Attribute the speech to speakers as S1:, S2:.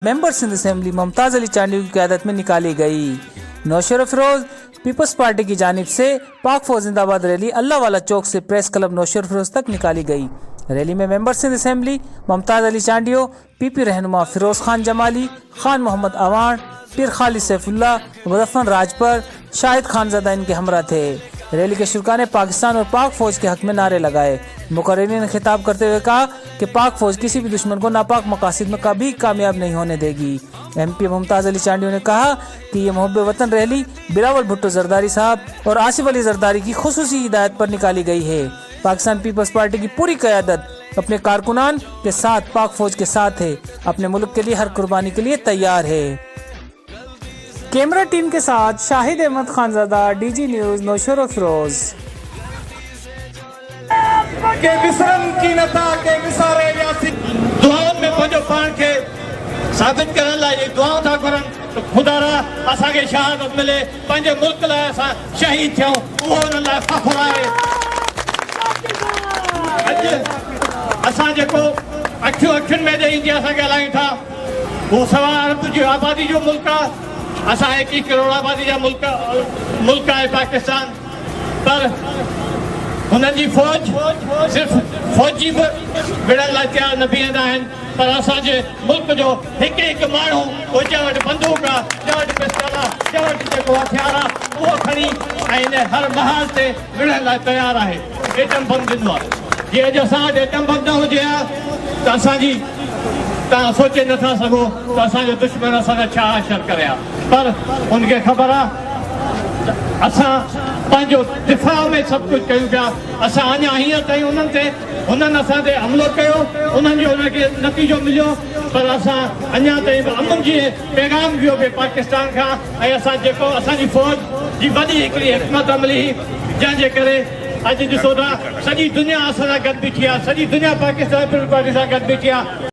S1: Members in assembly Mumtaz Ali Chandio की क़यादत में निकाली गई। नौशर फिरोज पीपल्स पार्टी की जानिब से पाक फौज जिंदाबाद रैली अल्लाह वाला चौक से प्रेस क्लब नौशर फिरोज तक निकाली गई। रैली में members in assembly Mumtaz Ali Chandio, PP रहनुमा फिरोज खान जमाली, खान मोहम्मद अवान, पीर खालिद सैफुल्लाह, मुज़फ्फर राजपर, शाहिद खानज़ादा इनके हमरा थे। रैली के शुरा ने पाकिस्तान और पाक फौज के हक में नारे लगाए। मुकर्रिरीन ने खिताब करते हुए कहा कि पाक फौज किसी भी दुश्मन को नापाक मकासद में कभी कामयाब नहीं होने देगी। MP मुमताज़ अली चांडियों ने कहा कि ये मुहब्बे वतन रैली बिलावल भुट्टो जरदारी साहब और आसिफ अली जरदारी की खुसूसी हिदायत पर निकाली गई है। पाकिस्तान पीपल्स पार्टी की पूरी क़यादत अपने कारकुनान के साथ पाक फौज के साथ है, अपने मुल्क के लिए हर कुर्बानी के लिए तैयार है। कैमरा टीम के साथ शाहिद अहमद खानज़ादा, DG न्यूज़, नौशर फिरोज।
S2: के विसरन की नता के विसारे यासी दुआओं में पंजो पान के साबित करन ला ये दुआओं था करन तो खुदारा असा के शहादत मिले पंजे मुल्क ला असा शहीद थियो वो न ला फखर आए। असा जेको अखियुन में दे इंडिया सा गलाइन था वो सवा अरब जी आबादी जो मुल्क असा 1 करोड़ आबादी जा मुल्क है पाकिस्तान, पर हुननि जी फौज सिर्फ़ फौजी विड़न लाइ तयारु न बीहंदा आहिनि, पर असांजे मुल्क जो हिकु हिकु माण्हू उहो जंहिं वटि बंदूक आहे, जंहिं वटि पिस्तौल आहे, जंहिं वटि जेको हथियार आहे उहो खणी ऐं इन हर महाल ते विड़ण लाइ तयारु आहे। एटम बम ॾिनो आहे। जे अॼु असां वटि एटम बम न हुजे हा त असांजी तव्हां सोचे नथा सघो त असांजो दुश्मन असांजा छा असर करे हा, पर हुनखे ख़बर आहे असां पंहिंजो दिफ़ा में सभु कुझु कयूं पिया। असां अञा हींअर ताईं उन्हनि ते हुननि असां ते हमिलो कयो, उन्हनि जो उनखे नतीजो मिलियो, पर असां अञा ताईं अमन जी पैगाम वियो पिए पाकिस्तान खां। ऐं असां जेको असांजी फ़ौज जी वॾी हिकिड़ी हिकमत अमली जंहिंजे करे अॼु ॾिसो था सॼी दुनिया असां सां गॾु बीठी आहे, सॼी दुनिया पाकिस्तान पीपल्स पार्टी सां गॾु बीठी आहे।